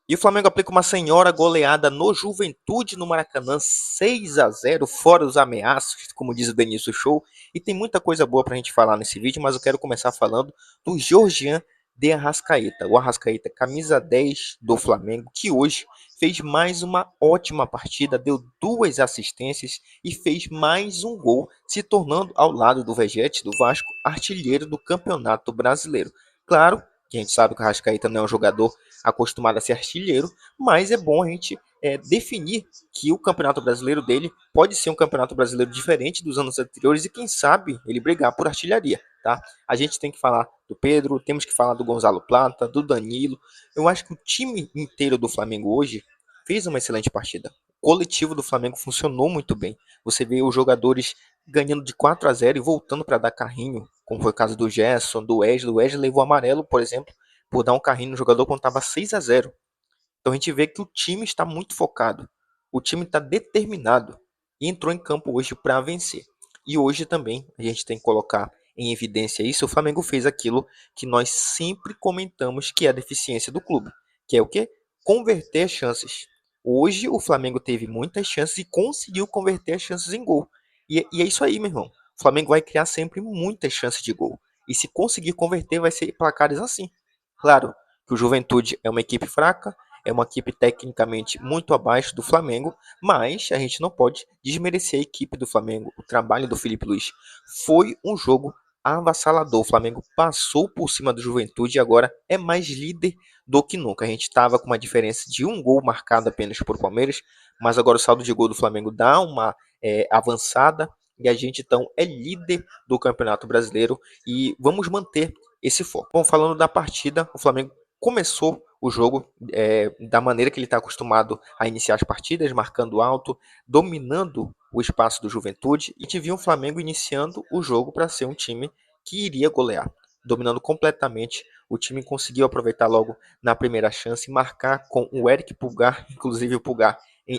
E o Flamengo aplica uma senhora goleada no Juventude no Maracanã, 6-0, fora os ameaços, como diz o Denilson Show. E tem muita coisa boa pra gente falar nesse vídeo, mas eu quero começar falando do Georgian de Arrascaeta. O Arrascaeta, camisa 10 do Flamengo, que hoje fez mais uma ótima partida, deu 2 assistências e fez mais um gol, se tornando, ao lado do Vegete, do Vasco, artilheiro do Campeonato Brasileiro. Claro que a gente sabe que o Arrascaeta não é um jogador acostumado a ser artilheiro, mas é bom a gente definir que o Campeonato Brasileiro dele pode ser um Campeonato Brasileiro diferente dos anos anteriores e quem sabe ele brigar por artilharia, tá? A gente tem que falar do Pedro, temos que falar do Gonzalo Plata, do Danilo. Eu acho que o time inteiro do Flamengo hoje fez uma excelente partida. O coletivo do Flamengo funcionou muito bem. Você vê os jogadores ganhando de 4-0 e voltando para dar carrinho, como foi o caso do Gerson, do Wesley. O Wesley levou amarelo, por exemplo, por dar um carrinho no jogador quando estava 6-0. Então a gente vê que o time está muito focado, o time está determinado e entrou em campo hoje para vencer. E hoje também a gente tem que colocar em evidência isso. O Flamengo fez aquilo que nós sempre comentamos que é a deficiência do clube, que é o quê? Converter as chances. Hoje o Flamengo teve muitas chances e conseguiu converter as chances em gol. E é isso aí, meu irmão. O Flamengo vai criar sempre muitas chances de gol. E se conseguir converter, vai ser placares assim. Claro que o Juventude é uma equipe fraca, é uma equipe tecnicamente muito abaixo do Flamengo, mas a gente não pode desmerecer a equipe do Flamengo. O trabalho do Felipe Luiz foi um jogo avassalador. O Flamengo passou por cima do Juventude e agora é mais líder do que nunca. A gente estava com uma diferença de um gol marcado apenas por Palmeiras, mas agora o saldo de gol do Flamengo dá uma avançada e a gente então é líder do Campeonato Brasileiro e vamos manter esse foco. Bom, falando da partida, o Flamengo começou o jogo da maneira que ele está acostumado a iniciar as partidas, marcando alto, dominando o espaço do Juventude, e a gente viu o Flamengo iniciando o jogo para ser um time que iria golear, dominando completamente. O time conseguiu aproveitar logo na primeira chance, marcar com o Eric Pulgar, inclusive o Pulgar.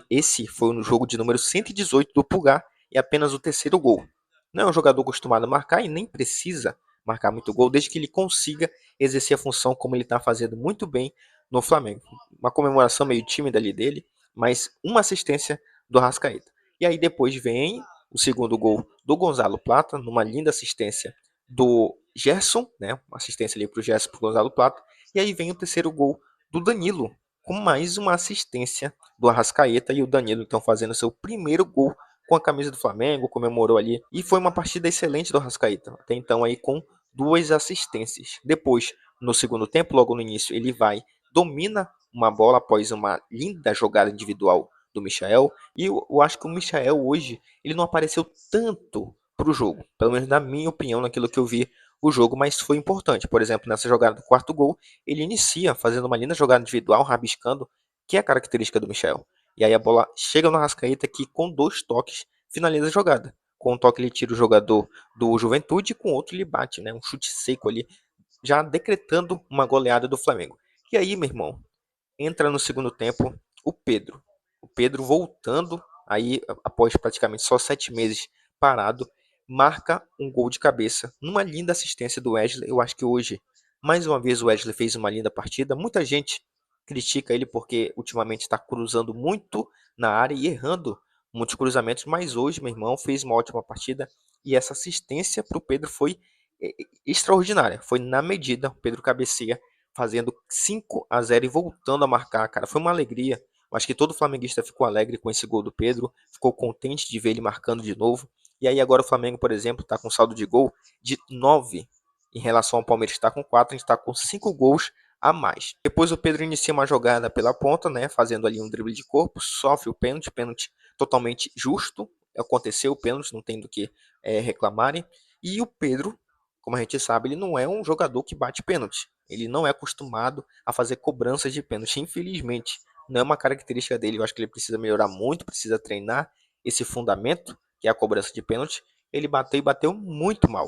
Esse foi no jogo de número 118 do Pulgar e apenas o terceiro gol. Não é um jogador acostumado a marcar e nem precisa marcar muito gol, desde que ele consiga exercer a função como ele está fazendo muito bem no Flamengo. Uma comemoração meio tímida ali dele, mas uma assistência do Arrascaeta. E aí depois vem o segundo gol do Gonzalo Plata, numa linda assistência do Gerson, né? Uma assistência ali para o Gerson, para o Gonzalo Plata. E aí vem o terceiro gol do Danilo, com mais uma assistência do Arrascaeta e o Danilo então fazendo seu primeiro gol com a camisa do Flamengo, comemorou ali. E foi uma partida excelente do Arrascaeta, até então aí com 2 assistências. Depois, no segundo tempo, logo no início, ele vai, domina uma bola após uma linda jogada individual do Michael. E eu acho que o Michael hoje, ele não apareceu tanto para o jogo, pelo menos na minha opinião, naquilo que eu vi o jogo, mas foi importante. Por exemplo, nessa jogada do quarto gol, ele inicia fazendo uma linda jogada individual, rabiscando, que é a característica do Michael. E aí a bola chega no Arrascaeta que com 2 toques finaliza a jogada. Com um toque ele tira o jogador do Juventude e com outro ele bate, né? Um chute seco ali, já decretando uma goleada do Flamengo. E aí, meu irmão, entra no segundo tempo o Pedro. O Pedro voltando aí após praticamente só 7 meses parado, marca um gol de cabeça numa linda assistência do Wesley. Eu acho que hoje, mais uma vez, o Wesley fez uma linda partida. Muita gente critica ele porque ultimamente está cruzando muito na área e errando muitos cruzamentos, mas hoje, meu irmão, fez uma ótima partida e essa assistência para o Pedro foi extraordinária. Foi na medida, o Pedro cabeceia fazendo 5-0 e voltando a marcar, cara. Foi uma alegria. Eu acho que todo flamenguista ficou alegre com esse gol do Pedro, ficou contente de ver ele marcando de novo. E aí agora o Flamengo, por exemplo, está com saldo de gol de 9 em relação ao Palmeiras que está com 4, a gente está com 5 gols a mais. Depois o Pedro inicia uma jogada pela ponta, né, fazendo ali um drible de corpo, sofre o pênalti, pênalti totalmente justo. Aconteceu o pênalti, não tem do que reclamarem. E o Pedro, como a gente sabe, ele não é um jogador que bate pênalti. Ele não é acostumado a fazer cobranças de pênalti, infelizmente. Não é uma característica dele. Eu acho que ele precisa melhorar muito, precisa treinar esse fundamento, que é a cobrança de pênalti. Ele bateu e bateu muito mal.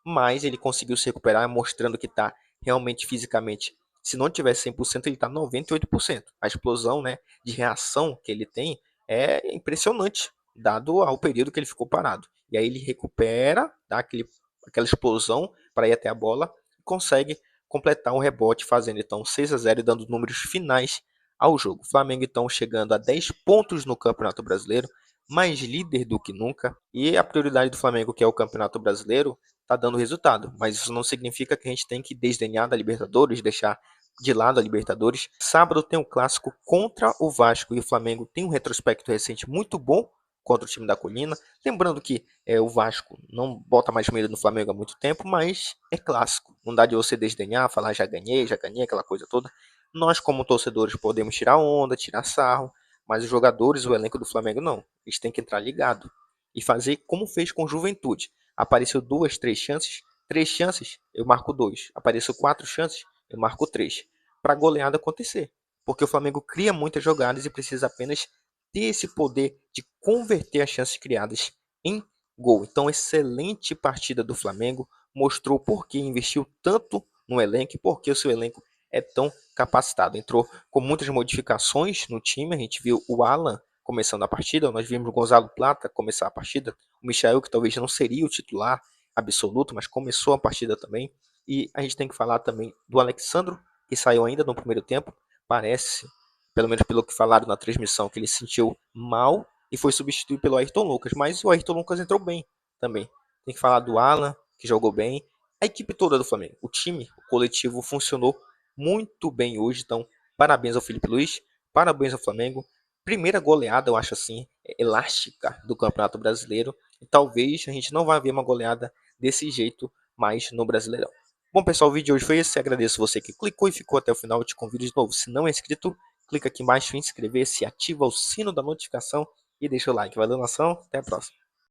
Mas ele conseguiu se recuperar, mostrando que está realmente fisicamente. Se não tivesse 100%, ele está 98%. A explosão, né, de reação que ele tem é impressionante, dado ao período que ele ficou parado. E aí ele recupera, dá aquela explosão para ir até a bola e consegue completar um rebote, fazendo então 6-0 e dando números finais ao jogo. O Flamengo então chegando a 10 pontos no Campeonato Brasileiro, mais líder do que nunca, e a prioridade do Flamengo, que é o Campeonato Brasileiro, está dando resultado, mas isso não significa que a gente tem que desdenhar da Libertadores, deixar de lado a Libertadores. Sábado tem um clássico contra o Vasco e o Flamengo tem um retrospecto recente muito bom contra o time da Colina. Lembrando que o Vasco não bota mais medo no Flamengo há muito tempo, mas é clássico. Não dá de você desdenhar, falar já ganhei, aquela coisa toda. Nós, como torcedores, podemos tirar onda, tirar sarro, mas os jogadores, o elenco do Flamengo, não. Eles têm que entrar ligado e fazer como fez com o Juventude. Apareceu 2, 3 chances, eu marco 2. Apareceu 4 chances, eu marco 3. Para a goleada acontecer. Porque o Flamengo cria muitas jogadas e precisa apenas ter esse poder de converter as chances criadas em gol. Então, excelente partida do Flamengo. Mostrou por que investiu tanto no elenco e por que o seu elenco é tão capacitado. Entrou com muitas modificações no time. A gente viu o Alan começando a partida, nós vimos o Gonzalo Plata começar a partida, o Michael, que talvez não seria o titular absoluto, mas começou a partida também. E a gente tem que falar também do Alexandro, que saiu ainda no primeiro tempo. Parece, pelo menos pelo que falaram na transmissão, que ele se sentiu mal e foi substituído pelo Ayrton Lucas. Mas o Ayrton Lucas entrou bem também. Tem que falar do Alan, que jogou bem. A equipe toda do Flamengo, o time, o coletivo funcionou muito bem hoje. Então, parabéns ao Felipe Luiz, parabéns ao Flamengo. Primeira goleada, eu acho assim, elástica do Campeonato Brasileiro. E talvez a gente não vá ver uma goleada desse jeito mais no Brasileirão. Bom, pessoal, o vídeo de hoje foi esse. Agradeço você que clicou e ficou até o final. Eu te convido de novo, se não é inscrito, clica aqui embaixo em inscrever-se, ativa o sino da notificação e deixa o like. Valeu, nação. Até a próxima.